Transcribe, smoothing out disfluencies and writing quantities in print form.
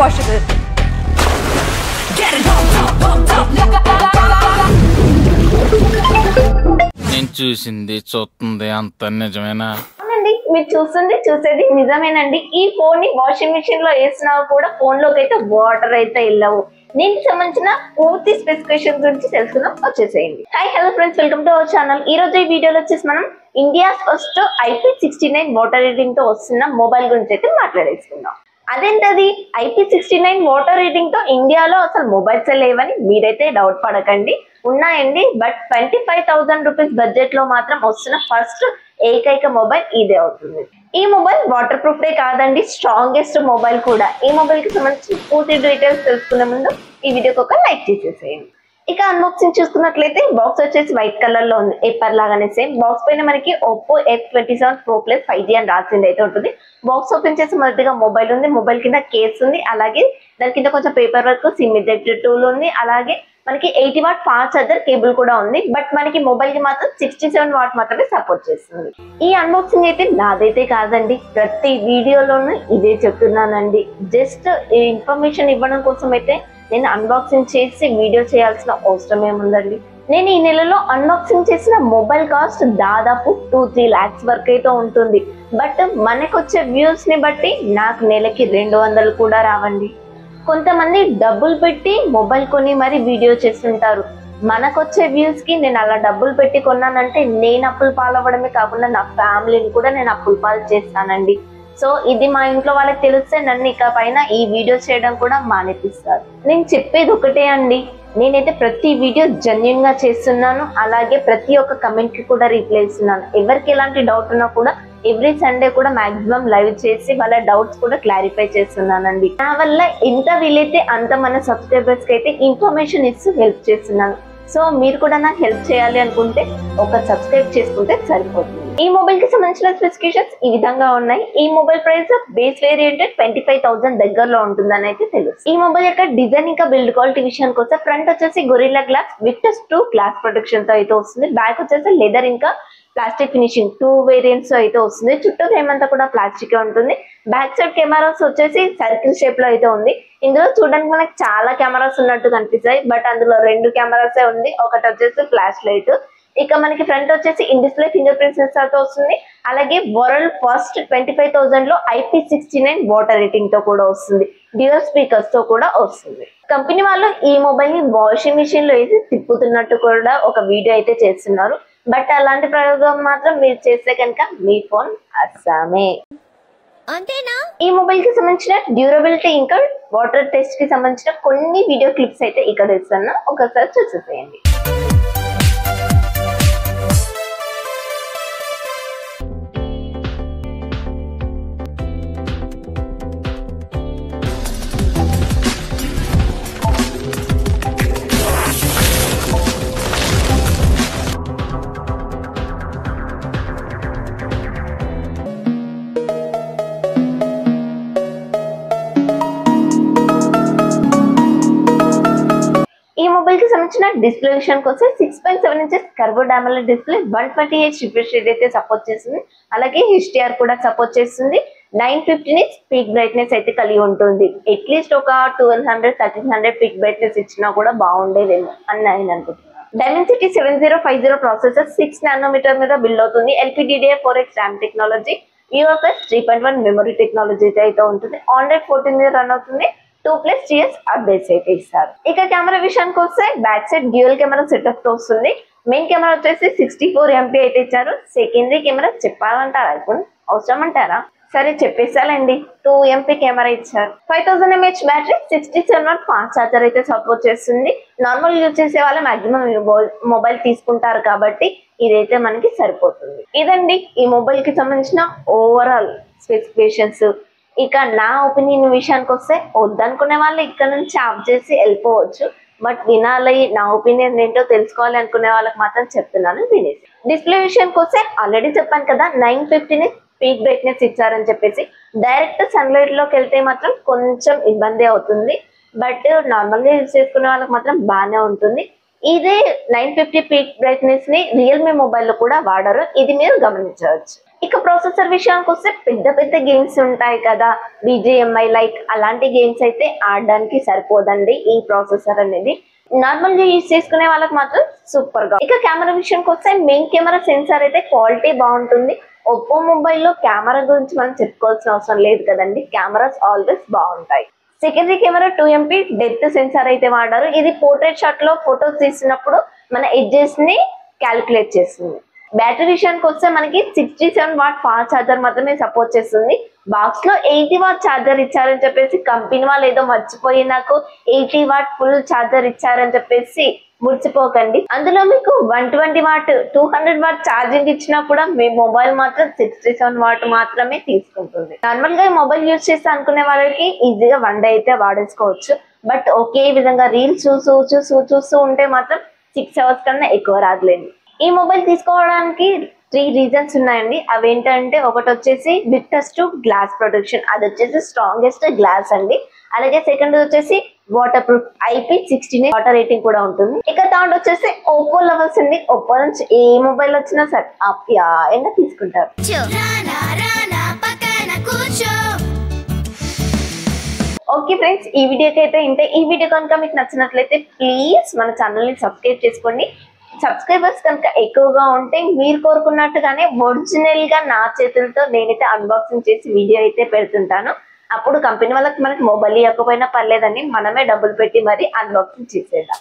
washable. నేను చూసింది చూస్తుంది అంత నిజమేనా? అవునండి, మీరు చూసేది నిజమేనండి. ఈ ఫోన్ ని వాషింగ్ మిషన్ లో వేసినా కూడా ఫోన్ లోకి అయితే వాటర్ అయితే వెళ్ళవు. దీనికి సంబంధించిన పూర్తి స్పెసిఫికేషన్ గురించి తెలుసుకుందాం, వచ్చేసేయండి. Hello friends, welcome to our channel. ఈ రోజు ఈ వీడియోలో వచ్చేసి మనం India first IP69 water reading తో వస్తున్న మొబైల్ గురించి అయితే మాట్లాడేసుకుందాం. అదేంటది IP69 వాటర్ రీడింగ్ తో ఇండియాలో అసలు మొబైల్స్ లేవని మీరైతే డౌట్ పడకండి, ఉన్నాయండి. బట్ 25,000 రూపీస్ బడ్జెట్ లో మాత్రం వస్తున్న ఫస్ట్ ఏకైక మొబైల్ ఇదే అవుతుంది. ఈ మొబైల్ వాటర్ ప్రూఫ్ కాదండి, స్ట్రాంగెస్ట్ మొబైల్ కూడా. ఈ మొబైల్ కి సంబంధించి పూర్తి డీటెయిల్స్ తెలుసుకునే ముందు ఈ వీడియోకి ఒక లైక్ చేసేసేయండి. ఇక అన్బాక్సింగ్ చూసుకున్నట్లయితే బాక్స్ వచ్చేసి వైట్ కలర్ లో ఉంది, ఎప్పర్ లాగానే సేమ్. బాక్స్ పైన మనకి Oppo F27 Pro Plus 5G అని రాసింది అయితే ఉంటుంది. బాక్స్ ఓపెన్ చేసి మొదటిగా మొబైల్ ఉంది, మొబైల్ కింద కేస్ ఉంది, అలాగే దాని కింద కొంచెం paper work, SIM ejector tool ఉంది, అలాగే మనకి 80 వాట్ ఫాస్ట్ చార్జర్ కేబుల్ కూడా ఉంది. బట్ మనకి మొబైల్ కి మాత్రం 67 వాట్ మాత్రమే సపోర్ట్ చేస్తుంది. ఈ అన్బాక్సింగ్ అయితే నాదైతే కాదండి, ప్రతి వీడియోలోనూ ఇదే చెప్తున్నానండి. జస్ట్ ఇన్ఫర్మేషన్ ఇవ్వడం కోసం అయితే నేను అన్బాక్సింగ్ చేసి వీడియో చేయాల్సిన అవసరం ఏముందండి. నేను ఈ నెలలో అన్బాక్సింగ్ చేసిన మొబైల్ కాస్ట్ దాదాపు 2-3 lakhs వరకు అయితే ఉంటుంది. బట్ మనకు వచ్చే వ్యూస్ ని బట్టి నాకు నెలకి 200 కూడా రావండి. కొంతమంది డబ్బులు పెట్టి మొబైల్ కొని మరి వీడియో చేస్తుంటారు. మనకొచ్చే వ్యూస్ కి నేను అలా డబ్బులు పెట్టి కొన్నానంటే నేను అప్పులు పాలవ్వడమే కాకుండా నా ఫ్యామిలీని కూడా నేను అప్పులు పాలు చేస్తానండి. సో ఇది మా ఇంట్లో వాళ్ళకి తెలిస్తే నన్ను ఇక పైన ఈ వీడియో చేయడం కూడా మానేపిస్తారు. నేను చెప్పేది ఒకటే అండి, నేనైతే ప్రతి వీడియో జెన్యూన్ గా చేస్తున్నాను, అలాగే ప్రతి ఒక్క కమెంట్ కి కూడా రిప్లై ఇస్తున్నాను. ఎవరికి ఎలాంటి డౌట్ ఉన్నా కూడా ఎవ్రీ సండే కూడా మాక్సిమం లైవ్ చేసి వాళ్ళ డౌట్స్ కూడా క్లారిఫై చేస్తున్నానండి. నా వల్ల ఎంత వీలైతే అంత మన సబ్స్క్రైబర్స్ కి అయితే ఇన్ఫర్మేషన్ ఇస్తూ హెల్ప్ చేస్తున్నాను. సో మీరు కూడా నాకు హెల్ప్ చేయాలి అనుకుంటే ఒక సబ్స్క్రైబ్ చేసుకుంటే సరిపోతుంది. ఈ మొబైల్ కి సంబంధించిన స్పెసిఫికేషన్స్ ఈ విధంగా ఉన్నాయి. ఈ మొబైల్ ప్రైస్ బేస్ వేరియంట్ 25,000 దగ్గరలో ఉంటుందని అయితే తెలుసు. ఈ మొబైల్ యొక్క డిజైన్ ఇంకా బిల్డ్ క్వాలిటీ విషయానికి వస్తే ఫ్రంట్ వచ్చేసి gorilla glass with 2 glass protection తో అయితే వస్తుంది. బ్యాక్ వచ్చేసి లెదర్ ఇంకా ప్లాస్టిక్ ఫినిషింగ్ 2 వేరియంట్స్ అయితే వస్తుంది. చుట్టూ ఫ్రేమ్ అంతా కూడా ప్లాస్టిక్ ఉంటుంది. బ్యాక్ సైడ్ కెమెరాస్ వచ్చేసి సర్కిల్ షేప్ లో అయితే ఉంది. ఇందులో చూడడానికి మనకి చాలా కెమెరాస్ ఉన్నట్టు కనిపిస్తాయి, బట్ అందులో 2 కెమెరాస్ ఉంది. ఒకటి వచ్చేసి ఫ్లాష్ లైట్. ఇక మనకి ఫ్రంట్ వచ్చేసి in display finger print censor తో వస్తుంది. అలాగే వరల్డ్ ఫస్ట్ 25,000 లో IP69 వాటర్ రేటింగ్ తో కూడా వస్తుంది. డ్యూయల్ స్పీకర్స్ తో కూడా వస్తుంది. కంపెనీ వాళ్ళు ఈ మొబైల్ ని వాషింగ్ మిషన్ లో వేసి తిప్పుతున్నట్టు కూడా ఒక వీడియో అయితే చేస్తున్నారు. బట్ అలాంటి ప్రయోగం మాత్రం మీరు చేస్తే కనుక మీ ఫోన్ అస్సామే. అంతేనా? ఈ మొబైల్ కి సంబంధించిన డ్యూరబిలిటీ ఇంకా వాటర్ టెస్ట్ కి సంబంధించిన కొన్ని వీడియో క్లిప్స్ అయితే ఇక్కడ ఇస్తున్నా, ఒకసారి చూసేసేయండి. ఈ మొబైల్ కి సంబంధించిన డిస్ప్లే విషయానికి వస్తే 6.7 inches curve AMOLED display, 120Hz refresh rate అయితే సపోర్ట్ చేస్తుంది. అలాగే HDR కూడా సపోర్ట్ చేస్తుంది. 950 నిట్స్ పీక్ బ్రైట్నెస్ అయితే కలిగి ఉంటుంది. అట్లీస్ట్ ఒక 1200-1300 పీక్ బ్రైట్నెస్ ఇచ్చినా కూడా బాగుండేదేమో అని నేను అనుకుంటున్నాను. Dimensity 7050 ప్రాసెసర్ 6 nanometer మీద బిల్డ్ అవుతుంది. LPDDR4X RAM technology, UFS 3.1 memory technology అయితే ఉంటుంది. Android 14 మీద రన్ అవుతుంది. 2+ GS అప్డేట్స్ అయితే ఇస్తారు. ఇక కెమెరా విషయానికి వస్తే back side dual camera setup తో వస్తుంది. మెయిన్ కెమెరా వచ్చేసి 64 MP అయితే ఇచ్చారు. సెకండరీ కెమెరా చెప్పాలంటారా, ఇప్పుడు అవసరం అంటారా? సరే చెప్పేసాలండి, 2 MP కెమెరా ఇచ్చారు. 5000 mAh battery, 67 watt fast charger అయితే సపోర్ట్ చేస్తుంది. నార్మల్ యూజ్ చేసే వాళ్ళు మాక్సిమం మొబైల్ తీసుకుంటారు కాబట్టి ఇదైతే మనకి సరిపోతుంది. ఇదండి ఈ మొబైల్ కి సంబంధించిన ఓవరాల్ స్పెసిఫికేషన్స్. ఇక నా ఒపీనియన్ విషయానికి వస్తే వద్దనుకునే వాళ్ళు ఇక్కడ నుంచి ఆఫ్ చేసి వెళ్ళిపోవచ్చు. బట్ వినాలి, నా ఒపీనియన్ ఏంటో తెలుసుకోవాలి అనుకునే వాళ్ళకి మాత్రం చెప్తున్నాను, వినేసి. డిస్ప్లే విషయానికి వస్తే ఆల్రెడీ చెప్పాను కదా, 950 పీక్ బ్రైట్నెస్ ఇచ్చారని చెప్పేసి. డైరెక్ట్ సన్లైట్ లోకి వెళ్తే మాత్రం కొంచెం ఇబ్బంది అవుతుంది, బట్ నార్మల్ గా యూజ్ చేసుకునే వాళ్ళకి మాత్రం బాగానే ఉంటుంది. ఇదే 950 పీక్ బ్రైట్నెస్ ని రియల్మీ మొబైల్ లో కూడా వాడరు, ఇది మీరు గమనించవచ్చు. ఇక ప్రాసెసర్ విషయానికి వస్తే పెద్ద పెద్ద గేమ్స్ ఉంటాయి కదా, BGMI లైక్ అలాంటి గేమ్స్ అయితే ఆడడానికి సరిపోదండి ఈ ప్రాసెసర్ అనేది. నార్మల్ గా యూజ్ చేసుకునే వాళ్ళకి మాత్రం సూపర్ గా. ఇక కెమెరా విషయానికి వస్తే మెయిన్ కెమెరా సెన్సార్ అయితే క్వాలిటీ బాగుంటుంది. ఒప్పో మొబైల్లో కెమెరా గురించి మనం చెప్పుకోవాల్సిన అవసరం లేదు కదండి, కెమెరాస్ ఆల్వేస్ బాగుంటాయి. Secondary camera 2MP depth censor అయితే వాడారు. ఇది పోర్ట్రేట్ షాట్ లో ఫొటోస్ తీసినప్పుడు మన ఎడ్జెస్ ని క్యాలిక్యులేట్ చేస్తుంది. బ్యాటరీ విషయానికి వస్తే మనకి 67 వాట్ ఫాస్ట్ ఛార్జర్ మాత్రమే సపోర్ట్ చేస్తుంది. బాక్స్ లో 80 వాట్ ఛార్జర్ ఇచ్చారని చెప్పేసి కంపెనీ వాళ్ళు ఏదో మర్చిపోయి నాకు 80 వాట్ ఫుల్ ఛార్జర్ ఇచ్చారని చెప్పేసి మురిసిపోకండి. అందులో మీకు 120 వాట్ 200 వాట్ ఛార్జింగ్ ఇచ్చినా కూడా మీ మొబైల్ మాత్రం 67 వాట్ మాత్రమే తీసుకుంటుంది. నార్మల్ గా మొబైల్ యూజ్ చేస్తే అనుకునే వాళ్ళకి ఈజీగా 1 డే అయితే వాడేసుకోవచ్చు. బట్ ఒకే విధంగా రీల్స్ చూస్తూ ఉంటే మాత్రం 6 అవర్స్ కన్నా ఎక్కువ రాదులేండి. ఈ మొబైల్ తీసుకోవడానికి 3 రీజన్స్ ఉన్నాయండి. అవేంటంటే ఒకటి వచ్చేసి బిగ్గెస్ట్ గ్లాస్ ప్రొటెక్షన్, అది వచ్చేసి స్ట్రాంగెస్ట్ గ్లాస్ అండి. అలాగే సెకండ్ వచ్చేసి water proof IP69 water rating కూడా ఉంటుంది. ఇక థర్డ్ వచ్చేసి ఓప్పో లవర్స్ అండి. ఓప్పో నుంచి ఏ మొబైల్ వచ్చినా సరే ఆప్యాయంగా తీసుకుంటారు. ఓకే ఫ్రెండ్స్, ఈ వీడియోకి అయితే ఇంతే. ఈ వీడియో కనుక మీకు నచ్చినట్లయితే ప్లీజ్ మన ఛానల్ ని సబ్స్క్రైబ్ చేసుకోండి. సబ్స్క్రైబర్స్ కనుక ఎక్కువగా ఉంటే మీరు కోరుకున్నట్టుగానే ఒరిజినల్ గా నా చేతులతో నేనైతే అన్బాక్సింగ్ చేసి వీడియో అయితే పెడుతుంటాను. అప్పుడు కంపెనీ వాళ్ళకి మనకి మొబైల్ ఇవ్వకపోయినా పర్లేదని మనమే డబ్బులు పెట్టి మరి అన్బాక్సింగ్ చేసేద్దాం.